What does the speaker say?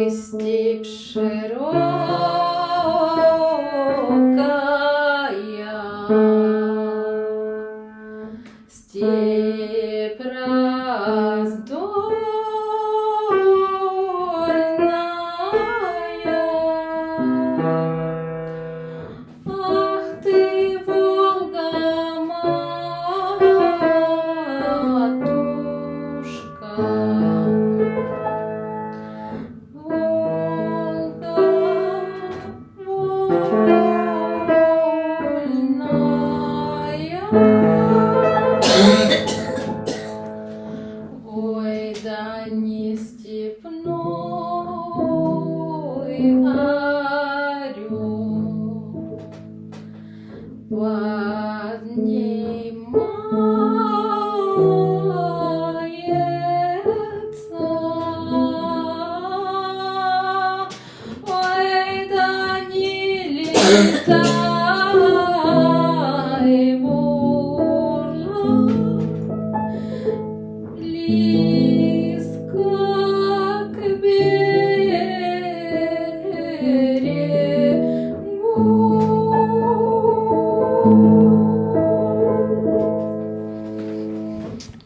Ой, степь широкая, степь раздольная. Ах ты, Волга, матушка, Волга вольная. Ой, да не степной орел поднимается. Ой, да не летай, Боже,